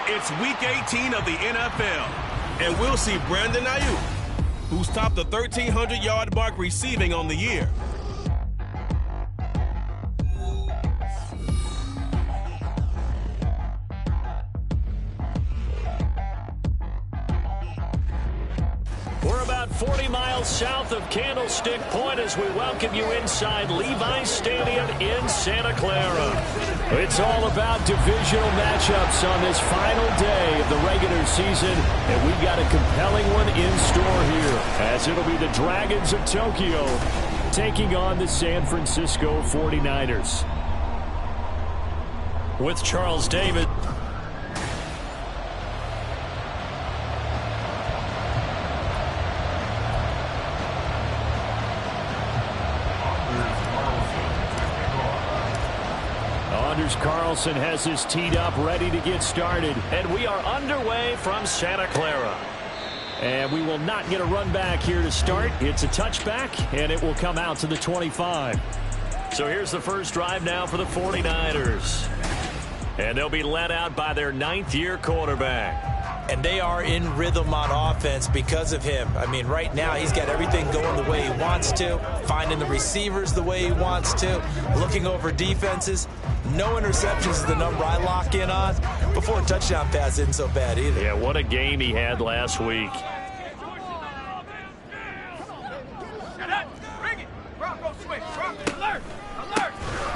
It's Week 18 of the NFL, and we'll see Brandon Ayuk, who's topped the 1,300-yard mark receiving on the year. We're about 40 miles south of Candlestick Point as we welcome you inside Levi's Stadium in Santa Clara. It's all about divisional matchups on this final day of the regular season, and we've got a compelling one in store here, as it'll be the Dragons of Tokyo taking on the San Francisco 49ers. With Charles David. Anders Carlson has his teed up, ready to get started. And we are underway from Santa Clara. And we will not get a run back here to start. It's a touchback, and it will come out to the 25. So here's the first drive now for the 49ers. And they'll be led out by their ninth-year quarterback. And they are in rhythm on offense because of him. I mean, right now he's got everything going the way he wants to, finding the receivers the way he wants to, looking over defenses. No interceptions is the number I lock in on. Before a touchdown pass isn't so bad either. Yeah, what a game he had last week.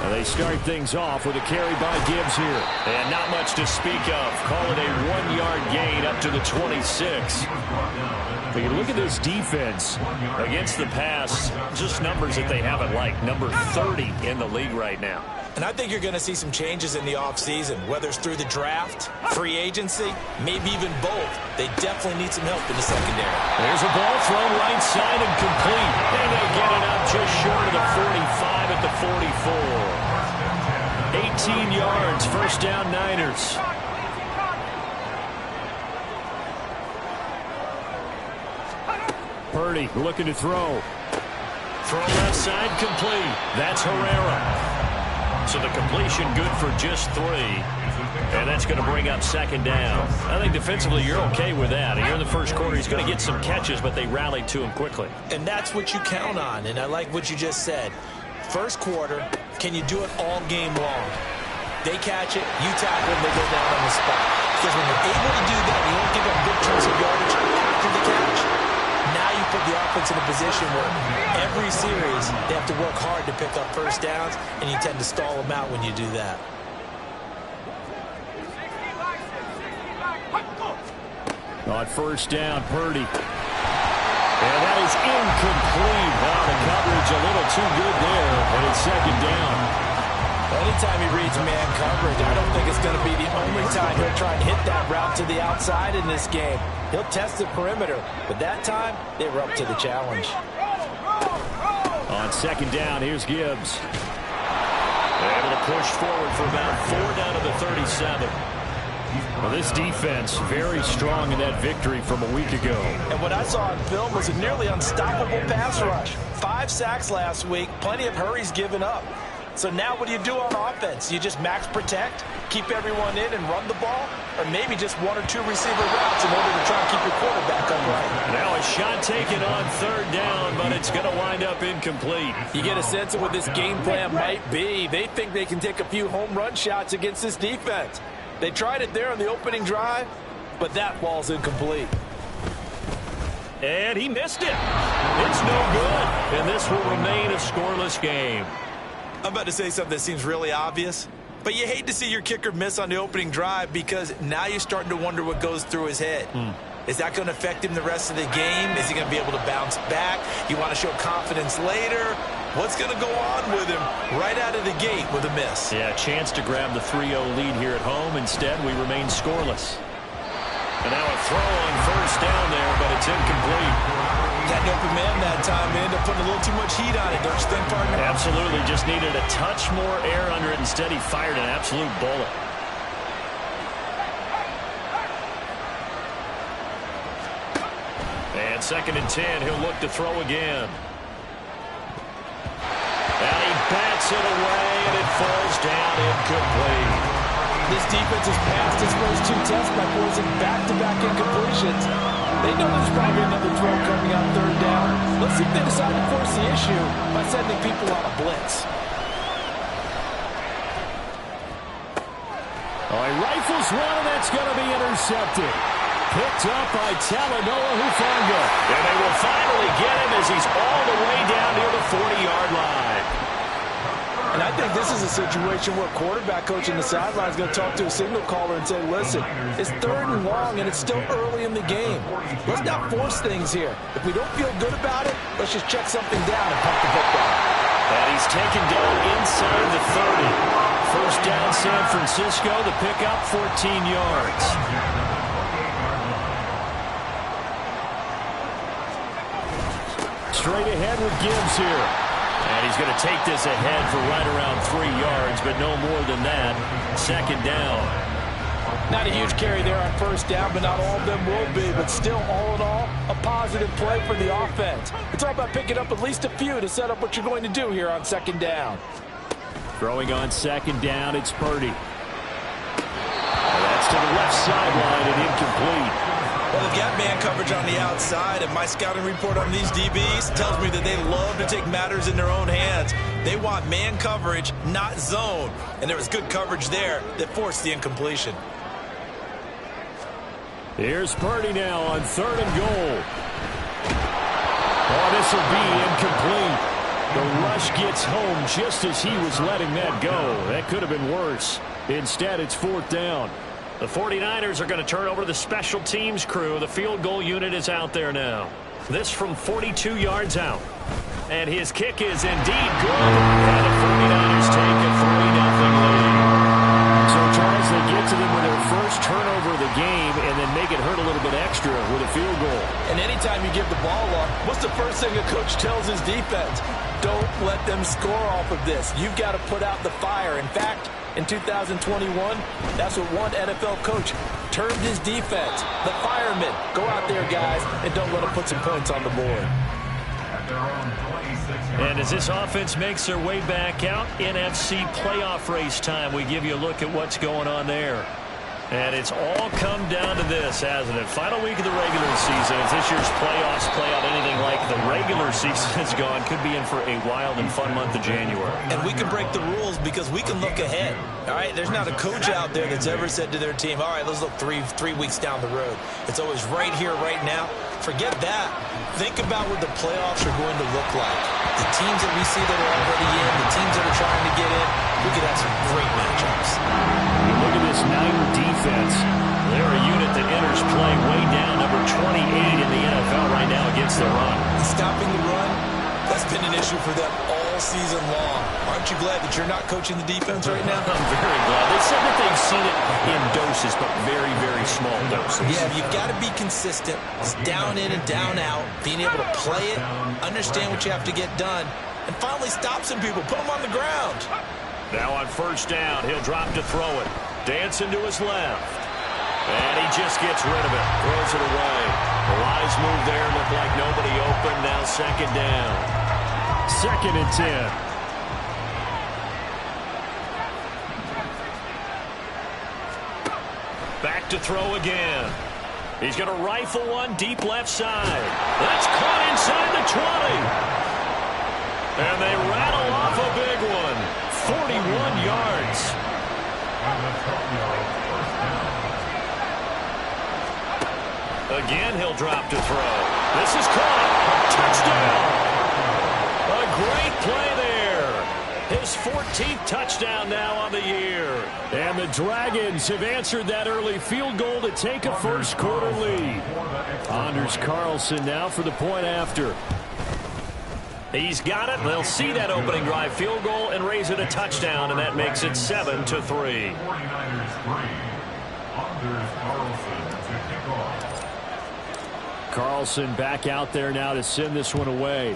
And they start things off with a carry by Gibbs here. And not much to speak of. Call it a 1-yard gain up to the 26. But you look at this defense against the pass, just numbers that they haven't liked. Number 30 in the league right now. And I think you're going to see some changes in the offseason, whether it's through the draft, free agency, maybe even both. They definitely need some help in the secondary. There's a ball thrown right side and complete. And they get it up just short of the 45 at the 44. 18 yards, first down Niners. Purdy looking to throw. Throw left side complete. That's Herrera. So the completion good for just 3. And that's going to bring up second down. I think defensively you're okay with that. And here in the first quarter he's going to get some catches, but they rallied to him quickly. And that's what you count on. And I like what you just said. First quarter, can you do it all game long? They catch it, you tackle them, they go down on the spot. Because when you're able to do that, you don't give up big chunks of yardage after the catch. Now you put the offense in a position where every series they have to work hard to pick up first downs, and you tend to stall them out when you do that. On first down, Purdy. And that is incomplete. Wow, the coverage a little too good there, and it's second down. Anytime he reads man coverage, I don't think it's going to be the only time he'll try and hit that route to the outside in this game. He'll test the perimeter, but that time they were up to the challenge. On second down, here's Gibbs. Able to push forward for about 4 down to the 37. Well, this defense very strong in that victory from a week ago. And what I saw on film was a nearly unstoppable pass rush. 5 sacks last week, plenty of hurries given up. So now what do you do on offense? You just max protect, keep everyone in and run the ball, or maybe just 1 or 2 receiver routes in order to try and keep your quarterback upright. Now a shot taken on third down, but it's going to wind up incomplete. You get a sense of what this game plan might be. They think they can take a few home run shots against this defense. They tried it there on the opening drive, but that ball's incomplete. And he missed it. It's no good, and this will remain a scoreless game. I'm about to say something that seems really obvious, but you hate to see your kicker miss on the opening drive because now you're starting to wonder what goes through his head. Is that going to affect him the rest of the game? Is he going to be able to bounce back? You want to show confidence later? What's going to go on with him right out of the gate with a miss? Yeah, a chance to grab the 3-0 lead here at home. Instead, we remain scoreless. And now a throw on first down there, but it's incomplete. Had an open man that time. They ended up putting a little too much heat on it, don't you think, partner? Absolutely. Just needed a touch more air under it. Instead, he fired an absolute bullet. And 2nd and 10. He'll look to throw again. And he bats it away, and it falls down incomplete. This defense has passed its first 2 tests by forcing back-to-back incompletions. They know there's probably another throw coming on 3rd down. Let's see if they decide to force the issue by sending people on a blitz. Oh, he rifles one, and that's going to be intercepted. Picked up by Talanoa Hufanga. And they will finally get him as he's all the way down near the 40-yard line. And I think this is a situation where quarterback coach in the sideline is going to talk to a signal caller and say, listen, it's 3rd and long, and it's still early in the game. Let's not force things here. If we don't feel good about it, let's just check something down and pump the football. And he's taken down inside the 30. First down, San Francisco. The pickup, 14 yards. Straight ahead with Gibbs here. And he's going to take this ahead for right around 3 yards, but no more than that. 2nd down. Not a huge carry there on 1st down, but not all of them will be. But still, all in all, a positive play for the offense. It's all about picking up at least a few to set up what you're going to do here on 2nd down. Throwing on 2nd down, it's Purdy. That's to the left sideline and incomplete. Well, they've got man coverage on the outside, and my scouting report on these DBs tells me that they love to take matters in their own hands. They want man coverage, not zone. And there was good coverage there that forced the incompletion. Here's Purdy now on 3rd and goal. Oh, this will be incomplete. The rush gets home just as he was letting that go. That could have been worse. Instead, it's 4th down. The 49ers are going to turn over to the special teams crew. The field goal unit is out there now. This from 42 yards out. And his kick is indeed good. And the 49ers take a 3-0 lead. So, Charles, they get to them with their first turnover of the game and then make it hurt a little bit extra with a field goal. And anytime you give the ball up, what's the first thing a coach tells his defense? Don't let them score off of this. You've got to put out the fire. In fact, in 2021, that's what one NFL coach termed his defense. The firemen. Go out there, guys, and don't let them put some points on the board. And as this offense makes their way back out, NFC playoff race time, we give you a look at what's going on there. And it's all come down to this, hasn't it? Final week of the regular season. As this year's playoffs play out anything like the regular season has gone, could be in for a wild and fun month of January. And we can break the rules because we can look ahead. All right, there's not a coach out there that's ever said to their team, all right, let's look three weeks down the road. It's always right here, right now. Forget that. Think about what the playoffs are going to look like. The teams that we see that are already in, the teams that are trying to get in, we could have some great matchups. Look at this Niner defense. They're a unit that enters play way down, number 28 in the NFL right now against the run. Stopping the run, that's been an issue for them all season long. Aren't you glad that you're not coaching the defense right now? I'm very glad. They said that they've seen it in doses, but very, very small doses. Yeah, you've got to be consistent. It's down in and down out, being able to play it, understand what you have to get done, and finally stop some people, put them on the ground. Now on 1st down, he'll drop to throw it. Dancing to his left. And he just gets rid of it. Throws it away. A wise move there. Looked like nobody open. Now 2nd down. 2nd and 10. Back to throw again. He's going to rifle one deep left side. That's caught inside the 20. And they rattle off a big one. 41 yards. Again, he'll drop to throw. This is caught. Touchdown. A great play there. His 14th touchdown now on the year. And the Dragons have answered that early field goal to take a first quarter lead. Anders Carlson now for the point after. He's got it. They'll see that opening drive field goal and raise it a touchdown, and that makes it 7-3. Carlson back out there now to send this one away.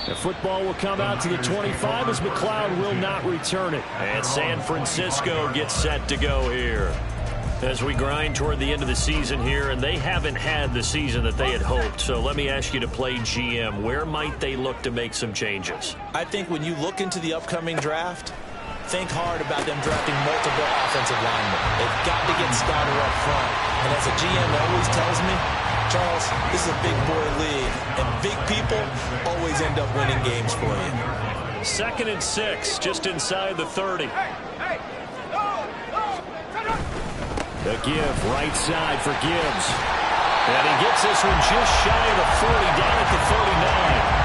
The football will come out to the 25 as McLeod will not return it. And San Francisco gets set to go here. As we grind toward the end of the season here, and they haven't had the season that they had hoped. So let me ask you to play GM. Where might they look to make some changes? I think when you look into the upcoming draft, think hard about them drafting multiple offensive linemen. They've got to get started up front. And as a GM always tells me, Charles, this is a big boy league, and big people always end up winning games for you. 2nd and 6, just inside the 30. The give, right side for Gibbs. And he gets this one just shy of the 40, down at the 39.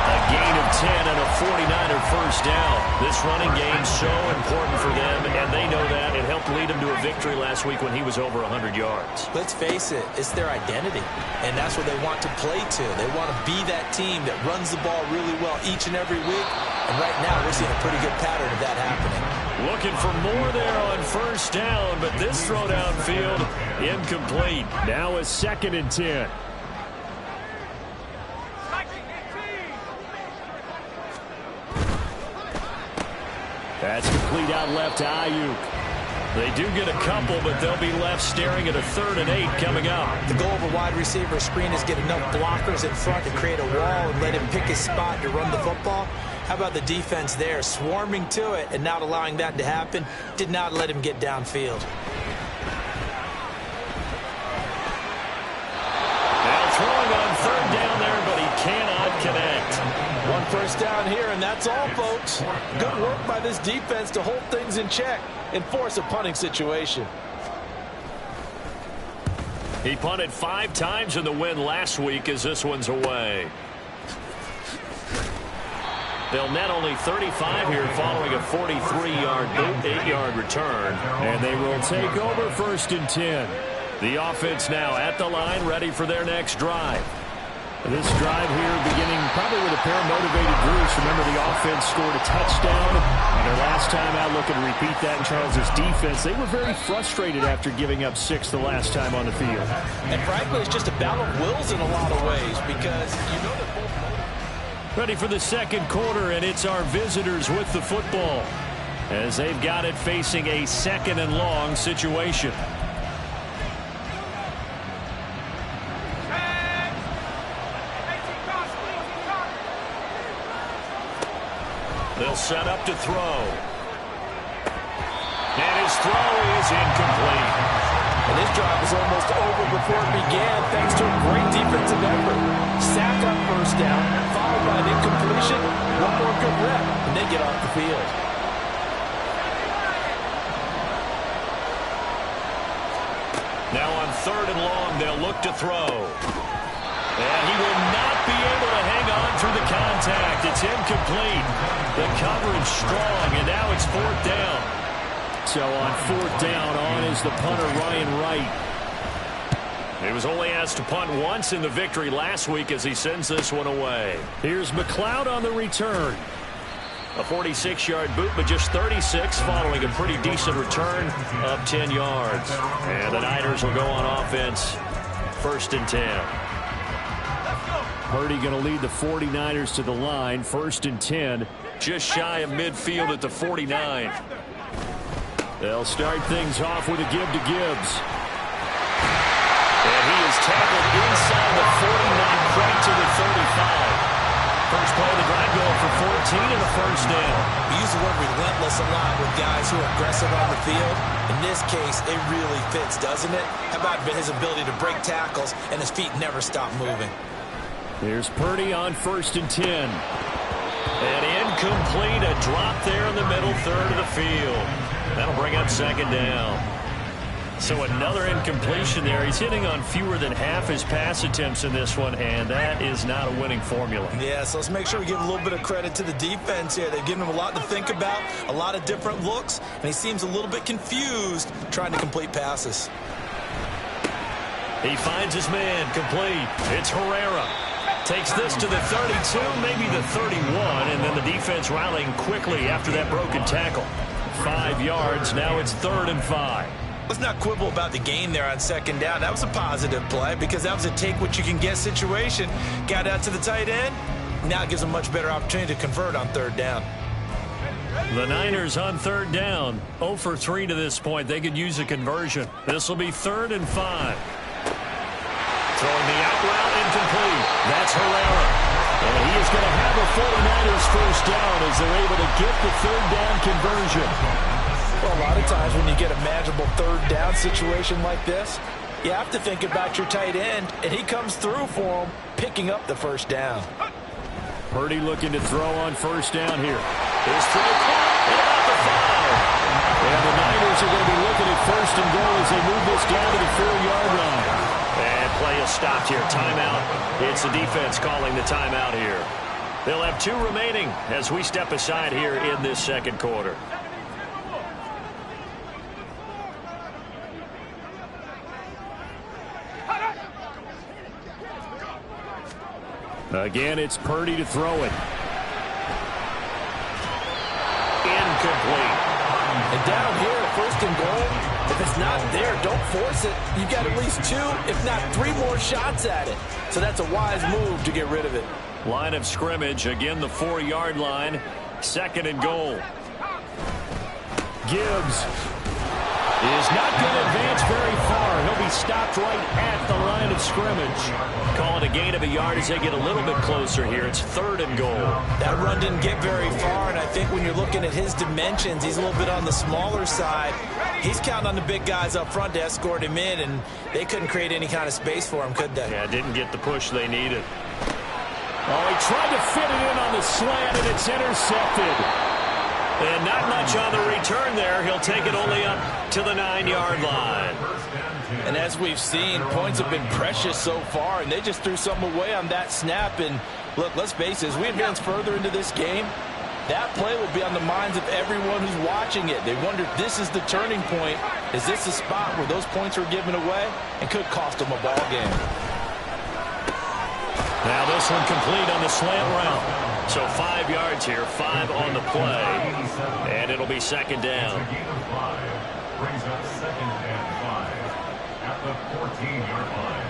A gain of 10 and a 49er first down. This running game so important for them, and they know that. It helped lead them to a victory last week when he was over 100 yards. Let's face it, it's their identity, and that's what they want to play to. They want to be that team that runs the ball really well each and every week, and right now we're seeing a pretty good pattern of that happening. Looking for more there on first down, but this throw downfield incomplete. Now a 2nd and 10. That's complete out left to Ayuk. They do get a couple, but they'll be left staring at a 3rd and 8 coming up. The goal of a wide receiver screen is get enough blockers in front to create a wall and let him pick his spot to run the football. How about the defense there, swarming to it and not allowing that to happen? Did not let him get downfield. Now throwing on 3rd down there, but he cannot connect. 1 first down here, and that's all, folks. Good work by this defense to hold things in check and force a punting situation. He punted 5 times in the win last week as this one's away. They'll net only 35 here following a 43-yard, 8-yard return. And they will take over 1st and 10. The offense now at the line, ready for their next drive. This drive here beginning probably with a pair of motivated groups. Remember, the offense scored a touchdown. And their last time out, looking to repeat that in Charles's defense. They were very frustrated after giving up 6 the last time on the field. And frankly, it's just a battle of wills in a lot of ways because you know that both. Ready for the 2nd quarter, and it's our visitors with the football as they've got it facing a 2nd and long situation. They'll set up to throw. And his throw is incomplete. And this drive was almost over before it began thanks to a great defensive effort. Sack on first down, followed by an incompletion. One more good rep, and they get off the field. Now on 3rd and long, they'll look to throw. And he will not be able to hang on through the contact. It's incomplete. The coverage strong, and now it's 4th down. So on 4th down, on is the punter, Ryan Wright. He was only asked to punt once in the victory last week as he sends this one away. Here's McLeod on the return. A 46-yard boot, but just 36 following a pretty decent return of 10 yards. And the Niners will go on offense, 1st and 10. Purdy going to lead the 49ers to the line, 1st and 10. Just shy of midfield at the 49. They'll start things off with a give to Gibbs. And he is tackled inside the 49, right to the 35. First play of the drive going for 14 and a 1st down. We use the word relentless a lot with guys who are aggressive on the field. In this case, it really fits, doesn't it? How about his ability to break tackles and his feet never stop moving? Here's Purdy on 1st and 10. And incomplete, a drop there in the middle 3rd of the field. That'll bring up 2nd down. So another incompletion there. He's hitting on fewer than half his pass attempts in this one, and that is not a winning formula. Yeah, so let's make sure we give a little bit of credit to the defense here. They've given him a lot to think about, a lot of different looks, and he seems a little bit confused trying to complete passes. He finds his man, complete. It's Herrera. Takes this to the 32, maybe the 31, and then the defense rallying quickly after that broken tackle. 5 yards, now it's 3rd and 5. Let's not quibble about the gain there on 2nd down. That was a positive play because that was a take-what-you-can-get situation. Got out to the tight end. Now it gives a much better opportunity to convert on 3rd down. The Niners on third down. 0 for 3 to this point. They could use a conversion. This will be 3rd and 5. Throwing the out route incomplete. That's Herrera. And he is going to have a 49ers first down as they're able to get the third down conversion. Well, a lot of times when you get a manageable third down situation like this, you have to think about your tight end, and he comes through for him, picking up the first down. Purdy looking to throw on first down here. His throw caught at about the 5. And the Niners are going to be looking at first and goal as they move this down to the 4-yard line. And play is stopped here. Timeout. It's the defense calling the timeout here. They'll have 2 remaining as we step aside here in this second quarter. Again, it's Purdy to throw it. Incomplete. And down here, 1st and goal, if it's not there, don't force it. You've got at least 2, if not 3 more shots at it. So that's a wise move to get rid of it. Line of scrimmage, again the 4-yard line. 2nd and goal. Gibbs is not going to advance very far. He'll be stopped right at the line of scrimmage. Call it a gain of a yard as they get a little bit closer here. It's 3rd and goal. That run didn't get very far, and I think when you're looking at his dimensions, he's a little bit on the smaller side. He's counting on the big guys up front to escort him in, and they couldn't create any kind of space for him, could they? Yeah, didn't get the push they needed. Oh, he tried to fit it in on the slant, and it's intercepted. And not much on the return there. He'll take it only up to the 9-yard line. And as we've seen, points have been precious so far, and they just threw something away on that snap. And look, let's face it, as we advance further into this game, that play will be on the minds of everyone who's watching it. They wonder if this is the turning point. Is this a spot where those points are given away and could cost them a ball game? Now this one complete on the slant route. So 5 yards here, 5 on the play. And it'll be 2nd down. Brings up 2nd and 5 at the 14-yard line.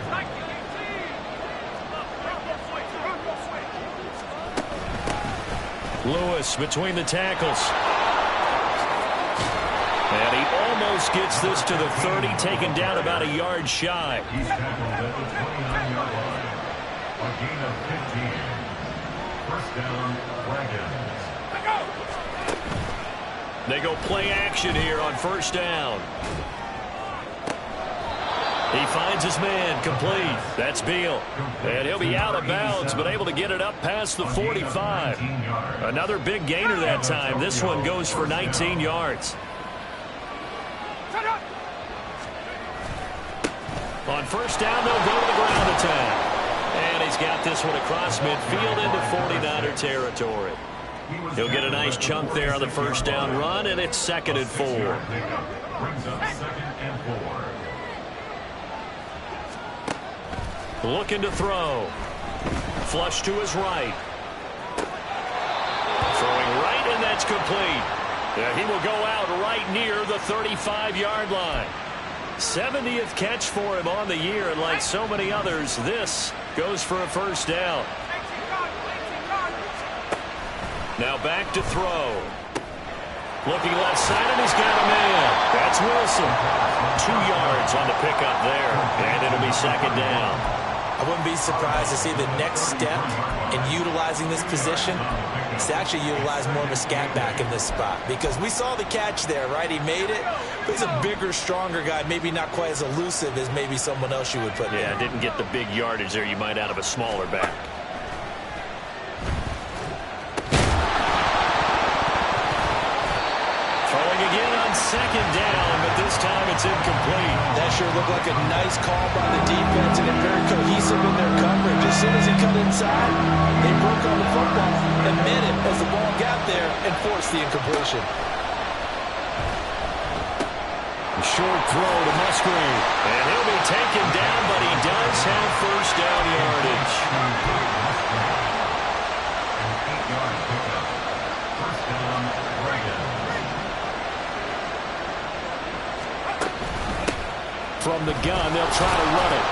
Lewis between the tackles. And he almost gets this to the 30, taken down about a yard shy. He's tackled at the 29-yard line. A gain of 15. First down, Dragons. They go play action here on first down. He finds his man, complete. That's Beal. And he'll be out of bounds, but able to get it up past the 45. Another big gainer that time. This one goes for 19 yards. On first down, they'll go to the ground attack. And he's got this one across midfield into 49er territory. He'll get a nice chunk there on the first down run, and it's 2nd and 4. Brings up 2nd and 4. Looking to throw. Flush to his right. Throwing right, and that's complete. Yeah, he will go out right near the 35-yard line. 70th catch for him on the year, and like so many others, this goes for a first down. Now back to throw. Looking left side, and he's got a man. That's Wilson. 2 yards on the pickup there, and it'll be 2nd down. I wouldn't be surprised to see the next step in utilizing this position is to actually utilize more of a scat back in this spot, because we saw the catch there, right? He made it. He's a bigger, stronger guy, maybe not quite as elusive as maybe someone else you would put in. Yeah, didn't get the big yardage there you might out of a smaller back. Throwing again on 2nd down, but this time it's incomplete. That sure looked like a nice call by the defense, and they're very cohesive in their coverage. As soon as he cut inside, they broke on the football and met him as the ball got there and forced the incompletion. A short throw to Musgrave. And he'll be taken down, but he does have first down yardage. An 8-yard pickup. First down, Dragons. From the gun, they'll try to run it.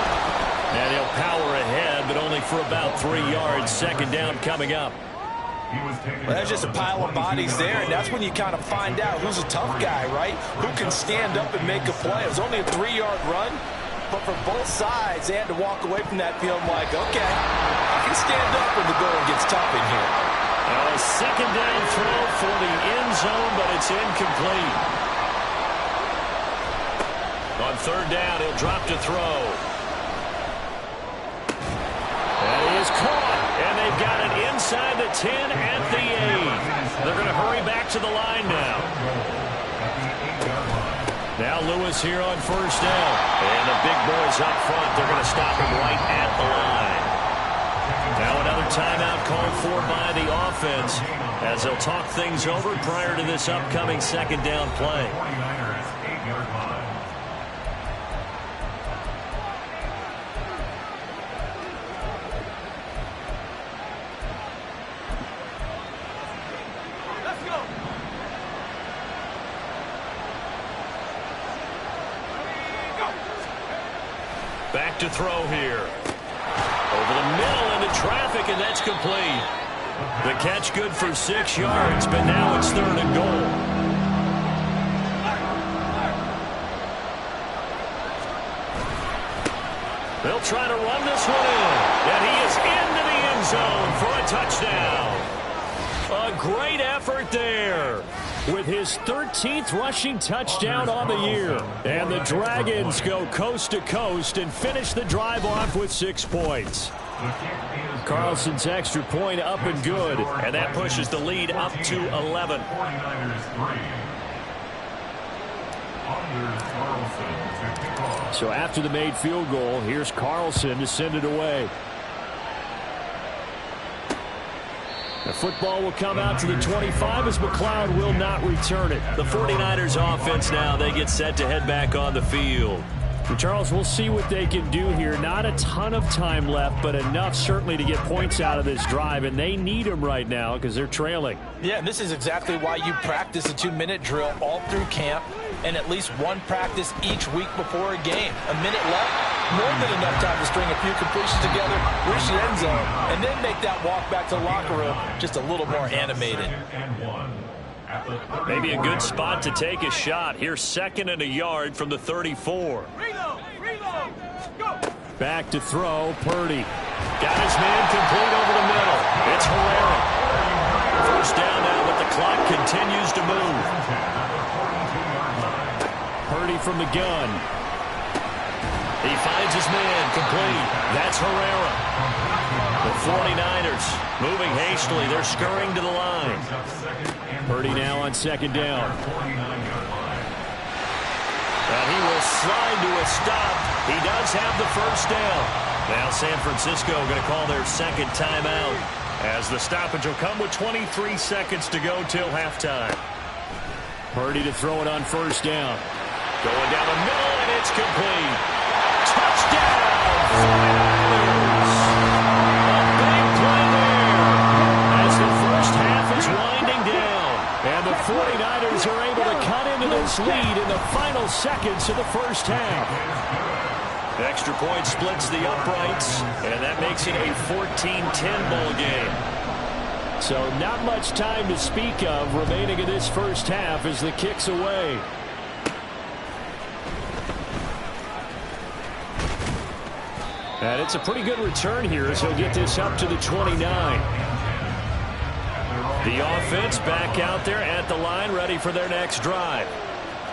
And he'll power ahead, but only for about 3 yards. 2nd down coming up. Well, that's just a pile of bodies there, and that's when you kind of find out who's a tough guy, right? Who can stand up and make a play. It was only a 3-yard run, but for both sides, they had to walk away from that field like, okay, I can stand up when the going gets tough in here. A second down throw for the end zone, but it's incomplete. On third down, he'll drop to throw. And he is caught, and they've got it inside the 10 at the 8. They're going to hurry back to the line now. Now Lewis here on first down. And the big boys up front, they're going to stop him right at the line. Now another timeout called for by the offense as they'll talk things over prior to this upcoming second down play. Back to throw here. Over the middle into traffic, and that's complete. The catch good for 6 yards, but now it's third and goal. They'll try to run this one in, and he is into the end zone for a touchdown. A great effort there with his 13th rushing touchdown on the year. And the Dragons go coast to coast and finish the drive off with 6 points. Carlson's extra point up and good, and that pushes the lead up to 11. So after the made field goal, here's Carlson to send it away. The football will come out to the 25 as McLeod will not return it. The 49ers offense now, they get set to head back on the field. And Charles, we'll see what they can do here. Not a ton of time left, but enough certainly to get points out of this drive, and they need them right now because they're trailing. Yeah, and this is exactly why you practice a 2-minute drill all through camp and at least one practice each week before a game. A minute left, more than enough time to string a few completions together, reach the end zone, and then make that walk back to the locker room just a little more animated. Maybe a good spot to take a shot. Here's 2nd and a yard from the 34. Back to throw, Purdy. Got his man complete over the middle. It's Herrera. First down now, but the clock continues to move. Purdy from the gun. He finds his man complete. That's Herrera. The 49ers moving hastily. They're scurrying to the line. Purdy now on 2nd down. And he will slide to a stop. He does have the first down. Now San Francisco going to call their 2nd timeout as the stoppage will come with 23 seconds to go till halftime. Purdy to throw it on first down. Going down the middle, and it's complete. Touchdown, 49ers. A big play there as the first half is winding down. And the 49ers are able to cut into this lead in the final seconds of the first half. Extra point splits the uprights, and that makes it a 14-10 ball game. So not much time to speak of remaining in this first half as the kick's away. And it's a pretty good return here as he'll get this up to the 29. The offense back out there at the line, ready for their next drive.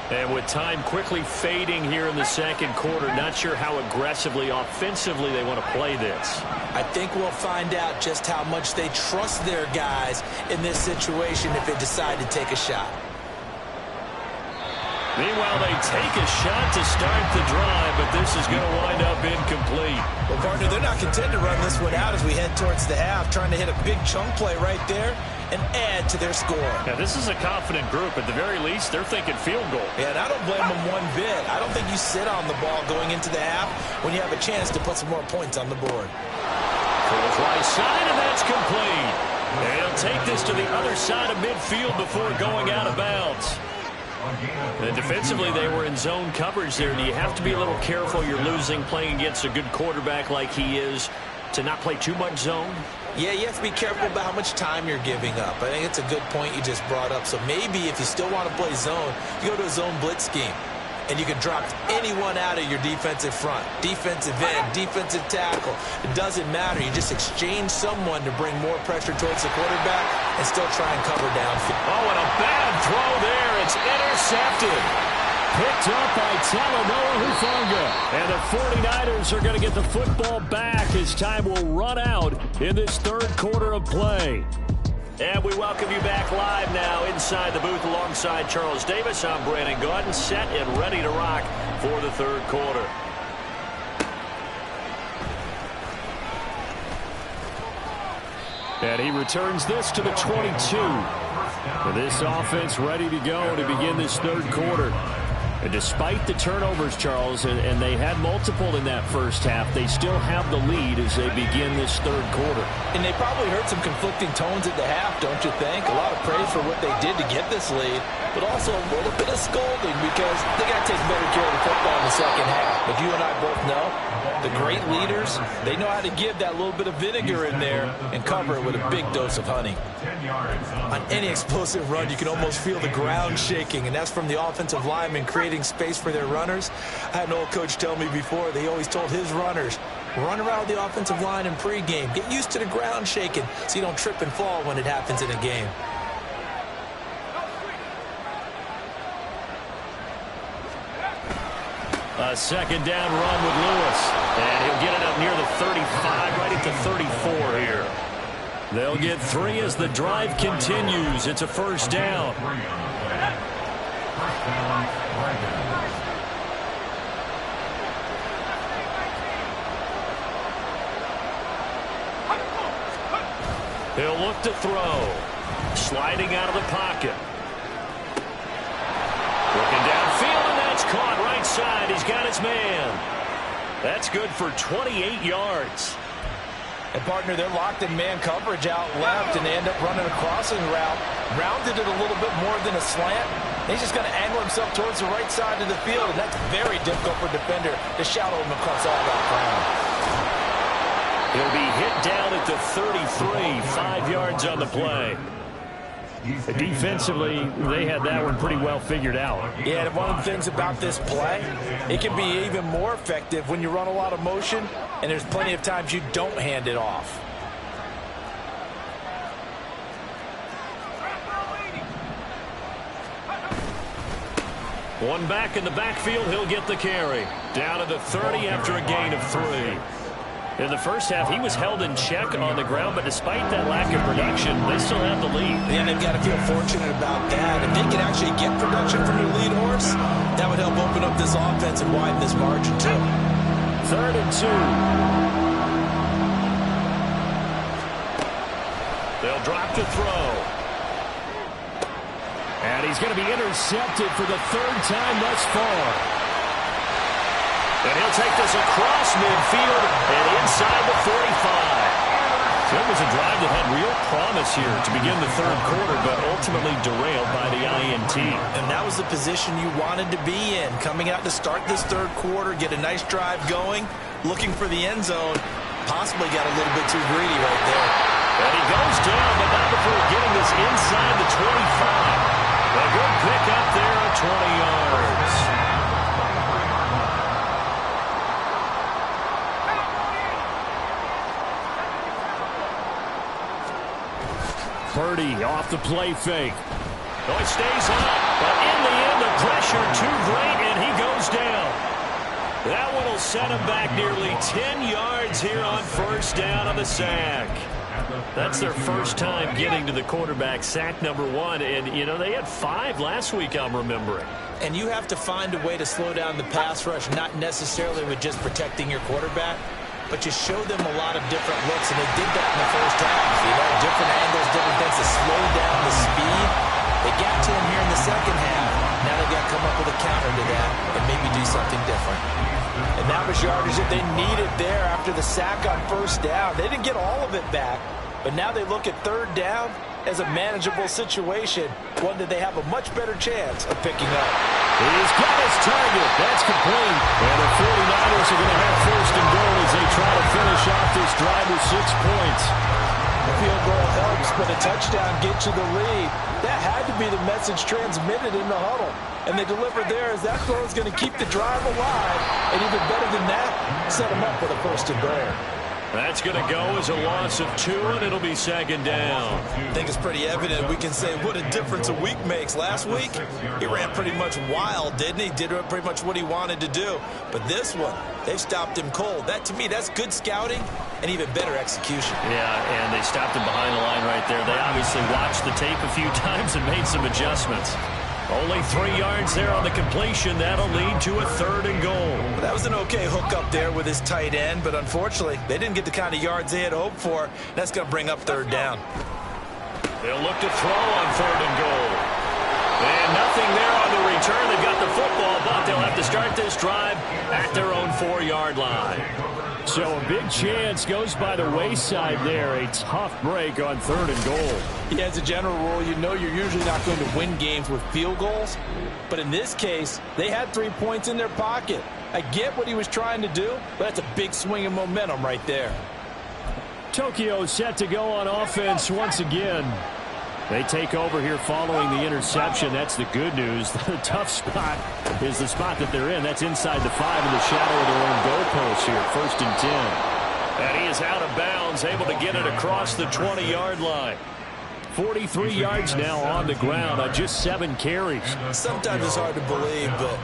And with time quickly fading here in the second quarter, not sure how aggressively, offensively they want to play this. I think we'll find out just how much they trust their guys in this situation if they decide to take a shot. Meanwhile, they take a shot to start the drive, but this is going to wind up incomplete. Well, partner, they're not content to run this one out as we head towards the half, trying to hit a big chunk play right there and add to their score. Yeah, this is a confident group. At the very least, they're thinking field goal. Yeah, and I don't blame them one bit. I don't think you sit on the ball going into the half when you have a chance to put some more points on the board. Throws right side, and that's complete. And he'll take this to the other side of midfield before going out of bounds. And defensively, they were in zone coverage there. Do you have to be a little careful? You're losing, playing against a good quarterback like he is. to not play too much zone? Yeah, you have to be careful about how much time you're giving up. I think it's a good point you just brought up. So maybe if you still want to play zone, you go to a zone blitz scheme. And you can drop anyone out of your defensive front. Defensive end, defensive tackle. It doesn't matter. You just exchange someone to bring more pressure towards the quarterback and still try and cover downfield. Oh, and a bad throw there. It's intercepted. Picked up by Talanoa Hufanga. And the 49ers are going to get the football back as time will run out in this third quarter of play. And we welcome you back live now inside the booth alongside Charles Davis. I'm Brandon Gaudin, set and ready to rock for the third quarter. And he returns this to the 22. With this offense ready to go to begin this third quarter. And despite the turnovers, Charles, and they had multiple in that first half, they still have the lead as they begin this third quarter. And they probably heard some conflicting tones at the half, don't you think? A lot of praise for what they did to get this lead, but also a little bit of scolding because they got to take better care of the football in the second half. But you and I both know the great leaders, they know how to give that little bit of vinegar in there and cover it with a big dose of honey. On any explosive run, you can almost feel the ground shaking, and that's from the offensive linemen creating space for their runners. I had an old coach tell me before, they always told his runners, run around the offensive line in pregame. Get used to the ground shaking so you don't trip and fall when it happens in a game. A second down run with Lewis. And he'll get it up near the 35, right at the 34 here. They'll get 3 as the drive continues. It's a first down. He'll look to throw. Sliding out of the pocket. Looking downfield, and that's caught right side. He's got his man. That's good for 28 yards. And, partner, they're locked in man coverage out left, and they end up running a crossing route. Rounded it a little bit more than a slant. He's just going to angle himself towards the right side of the field, and that's very difficult for a defender to shadow him across all that ground. He'll be hit down at the 33, 5 yards on the play. Defensively, they had that one pretty well figured out. Yeah, and one of the things about this play, it can be even more effective when you run a lot of motion, and there's plenty of times you don't hand it off. One back in the backfield, he'll get the carry. Down to the 30 after a gain of 3. In the first half, he was held in check on the ground, but despite that lack of production, they still have the lead. And they've got to feel fortunate about that. If they can actually get production from your lead horse, that would help open up this offense and widen this margin too. 3rd and 2. They'll drop to throw. And he's going to be intercepted for the 3rd time thus far. And he'll take this across midfield and inside the 45. So it was a drive that had real promise here to begin the third quarter, but ultimately derailed by the INT. And that was the position you wanted to be in. Coming out to start this third quarter, get a nice drive going, looking for the end zone. Possibly got a little bit too greedy right there. And he goes down, but not before getting this inside the 25. A good pick up there at 20 yards. Purdy off the play fake. Oh, it stays up, but in the end, the pressure too great, and he goes down. That one will set him back nearly 10 yards here on first down on the sack. That's their first time getting to the quarterback, sack number 1, and, you know, they had 5 last week, I'm remembering. And you have to find a way to slow down the pass rush, not necessarily with just protecting your quarterback, but you show them a lot of different looks, and they did that in the first half. You know, different angles, different things to slow down the speed. They got to him here in the second half. Now they've got to come up with a counter to that and maybe do something different. And that was yardage that they needed there after the sack on first down. They didn't get all of it back, but now they look at third down, as a manageable situation, one that they have a much better chance of picking up. He's got his target. That's complete. And the 49ers are going to have first and goal as they try to finish off this drive with 6 points. A field goal helps, but a touchdown gets you the lead. That had to be the message transmitted in the huddle. And they delivered there as that throw is going to keep the drive alive. And even better than that, set them up with a first and goal. That's going to go as a loss of 2, and it'll be second down. I think it's pretty evident. We can say what a difference a week makes. Last week, he ran pretty much wild, didn't he? Did pretty much what he wanted to do. But this one, they've stopped him cold. That, to me, that's good scouting and even better execution. Yeah, and they stopped him behind the line right there. They obviously watched the tape a few times and made some adjustments. Only 3 yards there on the completion. That'll lead to a 3rd and goal. Well, that was an okay hook up there with his tight end, but unfortunately, they didn't get the kind of yards they had hoped for. That's going to bring up 3rd down. They'll look to throw on 3rd and goal. And nothing there on the return. They've got the football, but they'll have to start this drive at their own 4-yard line. So a big chance goes by the wayside there. A tough break on 3rd and goal. Yeah, as a general rule, you know you're usually not going to win games with field goals. But in this case, they had 3 points in their pocket. I get what he was trying to do, but that's a big swing of momentum right there. Tokyo set to go on offense once again. They take over here following the interception. That's the good news. The tough spot is the spot that they're in. That's inside the 5 in the shadow of their own goalpost here. 1st and 10. And he is out of bounds, able to get it across the 20-yard line. 43 yards now on the ground on just 7 carries. Sometimes it's hard to believe, but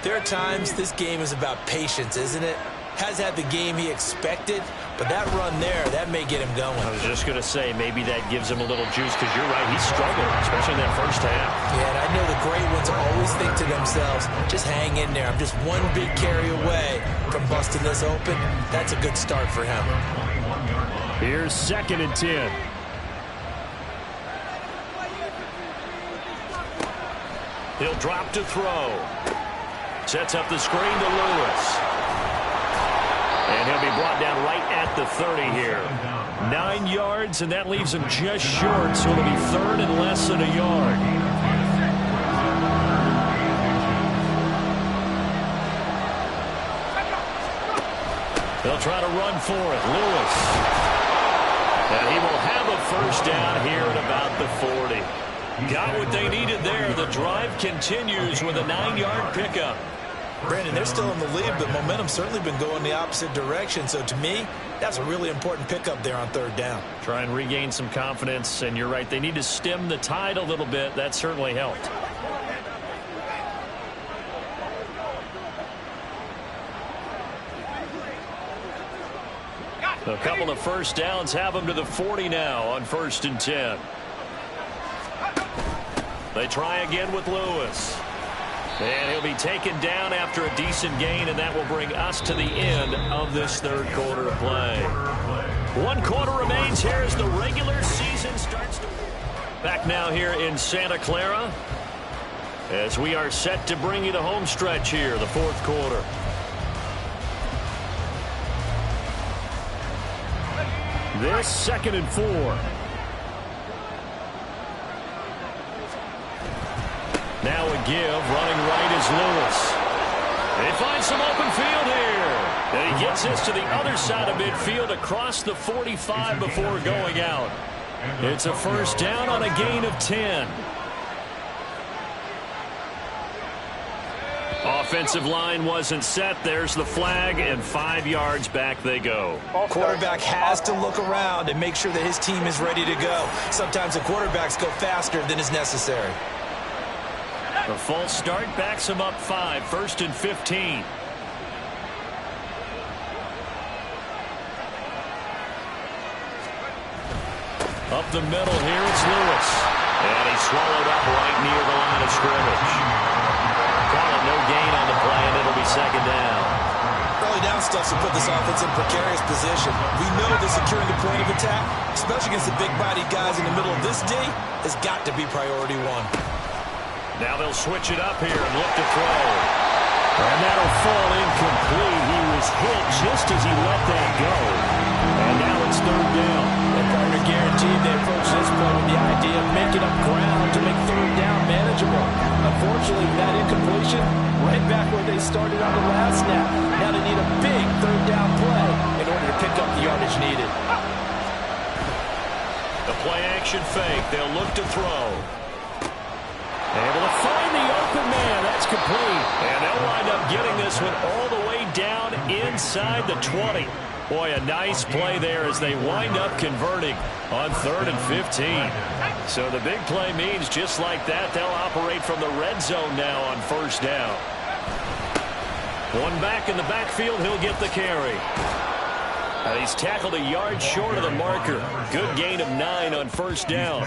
there are times this game is about patience, isn't it? Has had the game he expected, but that run there, that may get him going. I was just going to say, maybe that gives him a little juice, because you're right, he's struggled, especially in that first half. Yeah, and I know the great ones always think to themselves, just hang in there. I'm just one big carry away from busting this open. That's a good start for him. Here's 2nd and 10. He'll drop to throw. Sets up the screen to Lewis. And he'll be brought down right at the 30 here. 9 yards, and that leaves him just short, so it'll be 3rd and less than a yard. They'll try to run for it. Lewis. And he will have a first down here at about the 40. Got what they needed there. The drive continues with a 9-yard pickup. Brandon, they're still in the lead, but momentum's certainly been going the opposite direction. So to me, that's a really important pickup there on 3rd down. Try and regain some confidence, and you're right. They need to stem the tide a little bit. That certainly helped. A couple of first downs have them to the 40 now on 1st and 10. They try again with Lewis. And he'll be taken down after a decent gain, and that will bring us to the end of this 3rd quarter of play. 1 quarter remains here as the regular season starts to... Back now here in Santa Clara as we are set to bring you the home stretch here, the 4th quarter. This 2nd and 4. Now a give, running right is Lewis. They find some open field here. And he gets this to the other side of midfield across the 45 before going out. It's a first down on a gain of 10. Offensive line wasn't set. There's the flag, and 5 yards back they go. Quarterback has to look around and make sure that his team is ready to go. Sometimes the quarterbacks go faster than is necessary. A false start backs him up 5, 1st and 15. Up the middle here, it's Lewis. And he's swallowed up right near the line of scrimmage. Call it no gain on the play, and it'll be 2nd down. Early down stuff to put this offense in precarious position. We know that securing the point of attack, especially against the big-bodied guys in the middle of this D, has got to be priority 1. Now they'll switch it up here and look to throw. And that'll fall incomplete. He was hit just as he let that go. And now it's 3rd down. And partner guaranteed they approach this play with the idea unfortunately, that incompletion, right back where they started on the last snap. Now they need a big third down play in order to pick up the yardage needed. The play action fake. They'll look to throw. Able to find the open man. That's complete. And they'll wind up getting this one all the way down inside the 20. Boy, a nice play there as they wind up converting on 3rd and 15. So the big play means just like that, they'll operate from the red zone now on 1st down. One back in the backfield, he'll get the carry. And he's tackled a yard short of the marker. Good gain of 9 on 1st down.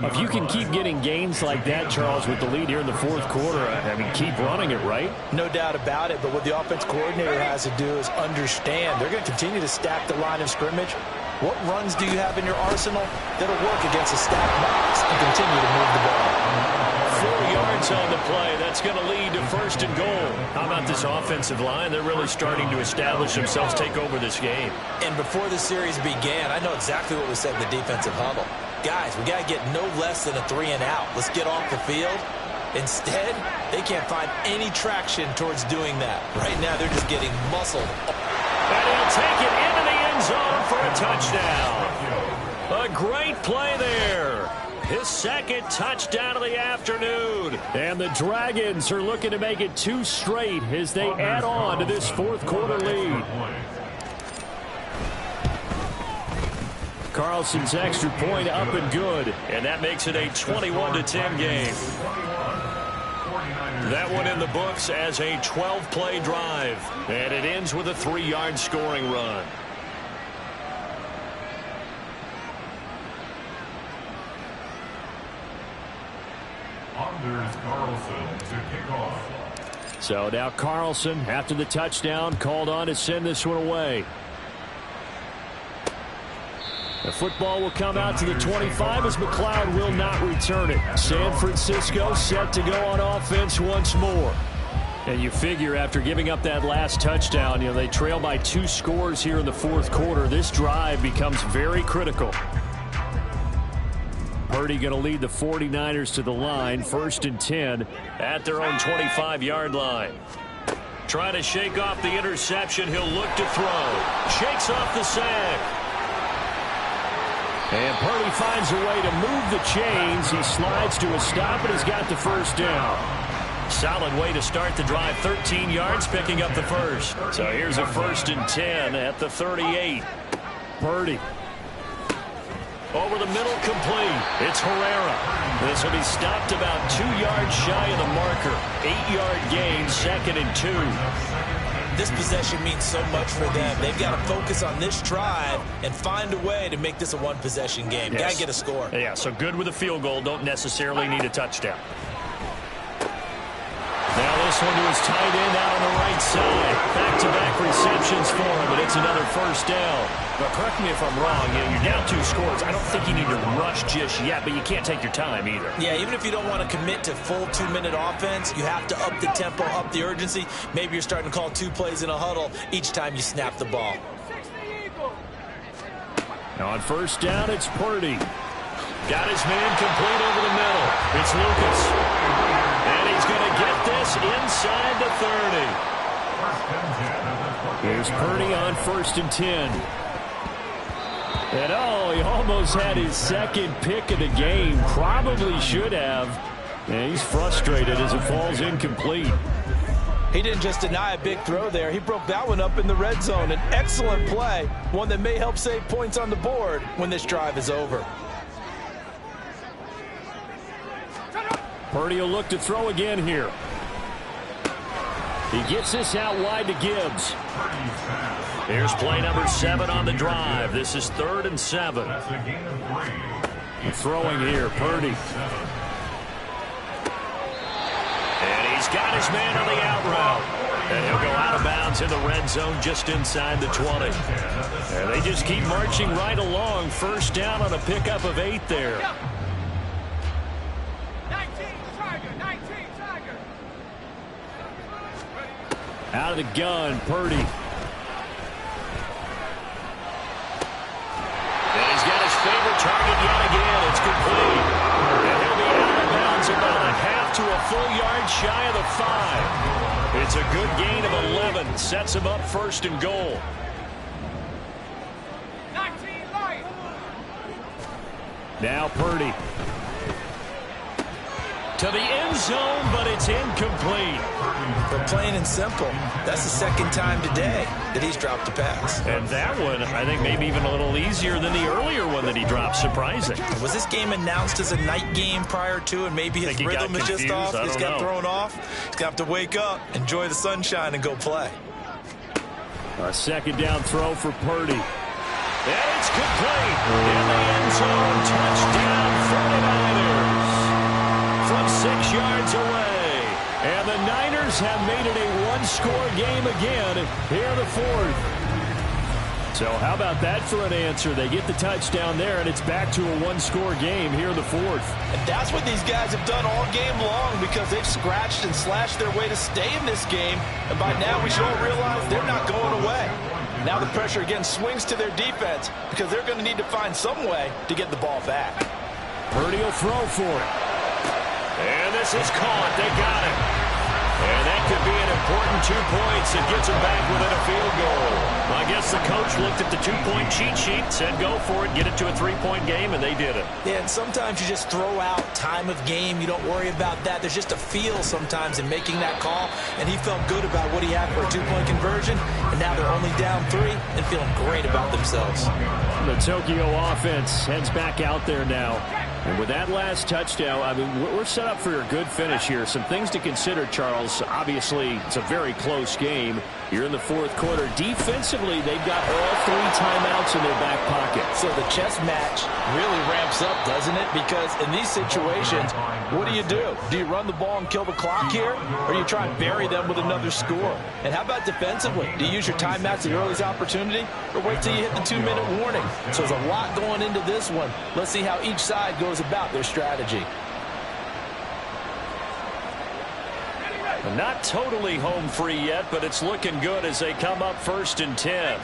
If you can keep getting gains like that, Charles, with the lead here in the 4th quarter, I mean, keep running it, right? No doubt about it, but what the offense coordinator has to do is understand. They're going to continue to stack the line of scrimmage. What runs do you have in your arsenal that'll work against a stacked box and continue to move the ball? 4 yards on the play. That's going to lead to 1st and goal. How about this offensive line? They're really starting to establish themselves, take over this game. And before the series began, I know exactly what was said in the defensive huddle. Guys, we got to get no less than a 3-and-out. Let's get off the field. Instead, they can't find any traction towards doing that. Right now, they're just getting muscled. And he'll take it into the end zone for a touchdown. A great play there. His 2nd touchdown of the afternoon. And the Dragons are looking to make it 2 straight as they add on to this 4th quarter lead. Carlson's extra point up and good. And that makes it a 21-10 game. That one in the books as a 12-play drive. And it ends with a 3-yard scoring run. Anders Carlson to kick off. So now Carlson, after the touchdown, called on to send this one away. The football will come out to the 25 as McLeod will not return it. San Francisco set to go on offense once more. And you figure after giving up that last touchdown, you know, they trail by 2 scores here in the 4th quarter. This drive becomes very critical. Purdy going to lead the 49ers to the line, 1st and 10 at their own 25-yard line. Trying to shake off the interception. He'll look to throw. Shakes off the sack. And Purdy finds a way to move the chains. He slides to a stop and has got the 1st down. Solid way to start the drive. 13 yards, picking up the 1st. So here's a 1st and 10 at the 38. Purdy. Over the middle, complete. It's Herrera. This will be stopped about 2 yards shy of the marker. 8-yard gain, 2nd and 2. This possession means so much for them. They've got to focus on this drive and find a way to make this a one-possession game. Yes. Got to get a score. Yeah, so good with a field goal. Don't necessarily need a touchdown. Now this one to his tight end out on the right side. Back-to-back receptions for him, but it's another 1st down. But correct me if I'm wrong. You know, you're down 2 scores. I don't think you need to rush just yet, but you can't take your time either. Yeah, even if you don't want to commit to full 2-minute offense, you have to up the tempo, up the urgency. Maybe you're starting to call 2 plays in a huddle each time you snap the ball. Now on 1st down, it's Purdy. Got his man complete over the middle. It's Lucas. And he's going to get this inside the 30. Here's Purdy on 1st and 10. And oh, he almost had his 2nd pick of the game. Probably should have. And he's frustrated as it falls incomplete. He didn't just deny a big throw there. He broke that one up in the red zone. An excellent play. One that may help save points on the board when this drive is over. Purdy will look to throw again here. He gets this out wide to Gibbs. Here's play number 7 on the drive. This is 3rd and 7. Throwing here, Purdy. And he's got his man on the out route. And he'll go out of bounds in the red zone just inside the 20. And they just keep marching right along. 1st down on a pickup of 8 there. Out of the gun, Purdy. And he's got his favorite target yet again. It's complete. And he'll be out of bounds about a half to a full good gain of 11 sets him up first and goal. Now Purdy. To the end zone, but it's incomplete. But plain and simple, that's the second time today that he's dropped a pass. And that one, I think, maybe even a little easier than the earlier one that he dropped. Surprising. Was this game announced as a night game prior to, and maybe his rhythm is just off? He's got thrown off. He's going to have to wake up, enjoy the sunshine, and go play. A second down throw for Purdy. And it's complete. In the end zone, touchdown 49ers. From 6 yards away. And the Niners have made it a one-score game again here in the fourth. So how about that for an answer? They get the touchdown there, and it's back to a one-score game here in the fourth. And that's what these guys have done all game long, because they've scratched and slashed their way to stay in this game. And by now we should all realize they're not going away. Now the pressure again swings to their defense, because they're going to need to find some way to get the ball back. Purdy will throw for it. And this is caught. They got it. And that could be an important 2 points. It gets them back within a field goal. I guess the coach looked at the 2-point cheat sheet, said go for it, get it to a 3-point game, and they did it. Yeah, and sometimes you just throw out time of game. You don't worry about that. There's just a feel sometimes in making that call, and he felt good about what he had for a 2-point conversion, and now they're only down 3 and feeling great about themselves. The Tokyo offense heads back out there now. And with that last touchdown, I mean, we're set up for a good finish here. Some things to consider, Charles. Obviously, it's a very close game. You're in the fourth quarter. Defensively, they've got all 3 timeouts in their back pocket. So the chess match really ramps up, doesn't it? Because in these situations, what do? Do you run the ball and kill the clock here? Or do you try and bury them with another score? And how about defensively? Do you use your timeouts at the earliest opportunity? Or wait till you hit the 2-minute warning? So there's a lot going into this one. Let's see how each side goes about their strategy. Not totally home free yet, but it's looking good as they come up first and 10.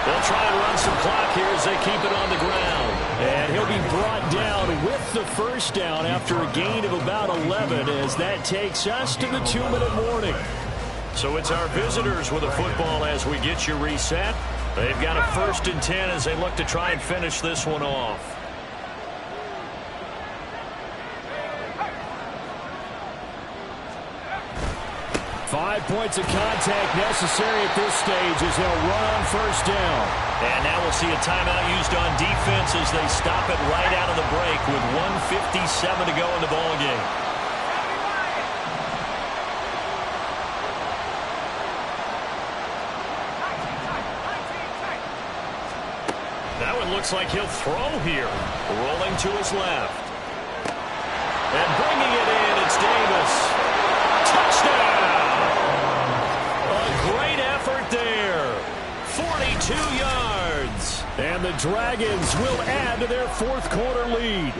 They'll try and run some clock here as they keep it on the ground. And he'll be brought down with the first down after a gain of about 11 as that takes us to the 2-minute warning. So it's our visitors with a football as we get you reset. They've got a first and 10 as they look to try and finish this one off. Five points of contact necessary at this stage as they'll run on first down. And now we'll see a timeout used on defense as they stop it right out of the break with 1:57 to go in the ballgame. That one looks like he'll throw here. Rolling to his left. And bringing it in, it's Davis. Touchdown! A great effort there. 42 yards. And the Dragons will add to their fourth quarter lead.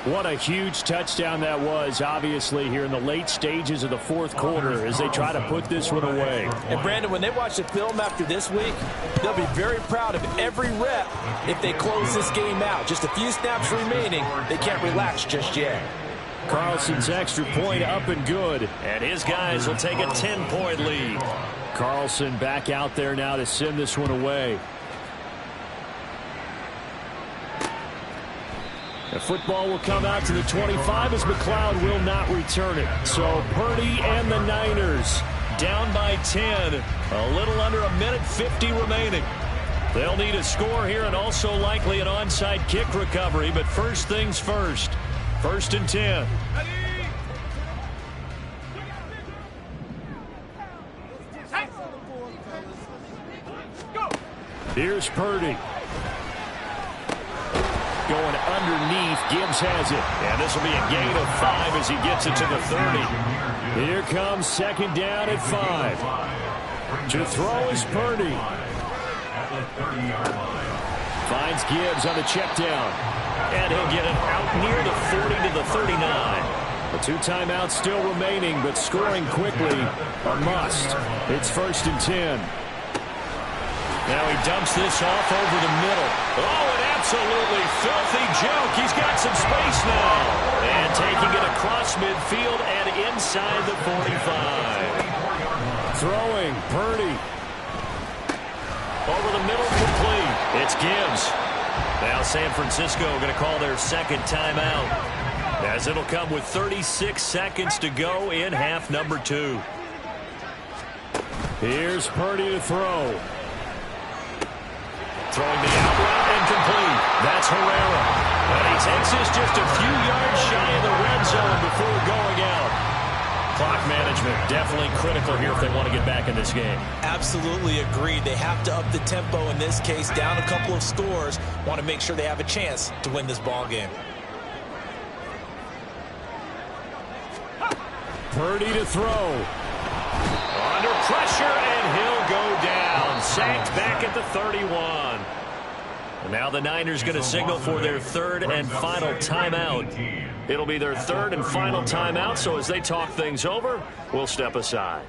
What a huge touchdown that was, obviously, here in the late stages of the fourth quarter as they try to put this one away. And, Brandon, when they watch the film after this week, they'll be very proud of every rep if they close this game out. Just a few snaps remaining. They can't relax just yet. Carlson's extra point up and good. And his guys will take a 10-point lead. Carlson back out there now to send this one away. The football will come out to the 25 as McLeod will not return it. So Purdy and the Niners down by 10. A little under a minute 50 remaining. They'll need a score here and also likely an onside kick recovery. But first things first. First and 10. Here's Purdy. Going underneath. Gibbs has it. And this will be a gain of 5 as he gets it to the 30. Here comes second down at 5. To throw is Purdy. Finds Gibbs on the check down. And he'll get it out near the 40 to the 39. The 2 timeouts still remaining, but scoring quickly a must. It's 1st and 10. Now he dumps this off over the middle. Oh, an absolutely filthy joke. He's got some space now. And taking it across midfield and inside the 45. Throwing, Purdy. Over the middle, complete. It's Gibbs. Now San Francisco going to call their 2nd timeout, as it'll come with 36 seconds to go in half number 2. Here's Purdy to throw. Throwing the out route and complete. That's Herrera. And he takes this just a few yards shy of the red zone before going out. Clock management definitely critical here if they want to get back in this game. Absolutely agreed. They have to up the tempo in this case, down a couple of scores. Want to make sure they have a chance to win this ball game. Purdy to throw. Under pressure, and he'll go down. Sacked back at the 31. And now the Niners going to signal for their 3rd and final timeout. It'll be their 3rd and final timeout, so as they talk things over, we'll step aside.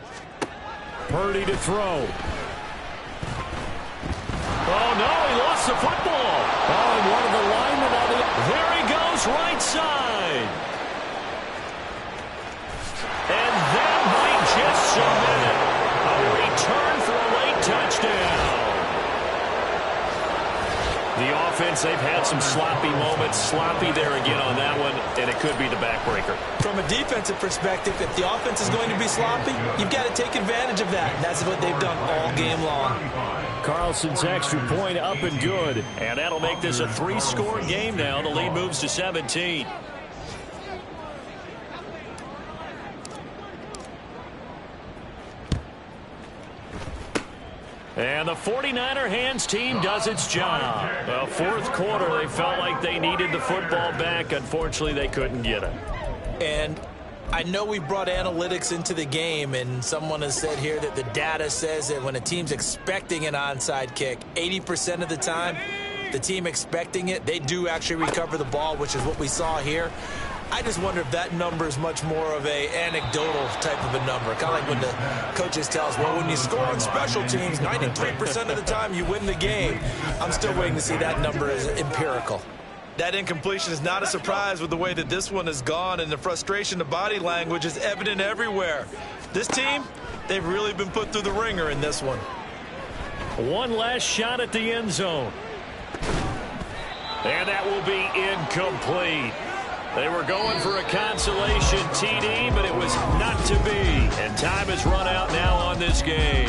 Purdy to throw. Oh, no, he lost the football. Oh, and one of the linemen on the... There he goes, right side. And that might just cement it. A return for a late touchdown. The offense, they've had some sloppy moments. Sloppy there again on that one, and it could be the backbreaker. From a defensive perspective, if the offense is going to be sloppy, you've got to take advantage of that. And that's what they've done all game long. Carlson's extra point up and good. And that'll make this a 3-score game now. The lead moves to 17. And the 49er hands team does its job. Well, 4th quarter, they felt like they needed the football back. Unfortunately, they couldn't get it. And I know we brought analytics into the game, and someone has said here that the data says that when a team's expecting an onside kick, 80% of the time, the team expecting it, they do actually recover the ball, which is what we saw here. I just wonder if that number is much more of a anecdotal type of a number. Kind of like when the coaches tell us, well, when you score on special teams, 93% of the time you win the game. I'm still waiting to see that number as empirical. That incompletion is not a surprise with the way that this one has gone, and the frustration, the body language is evident everywhere. This team, they've really been put through the ringer in this one. One last shot at the end zone. And that will be incomplete. They were going for a consolation TD, but it was not to be. And time has run out now on this game.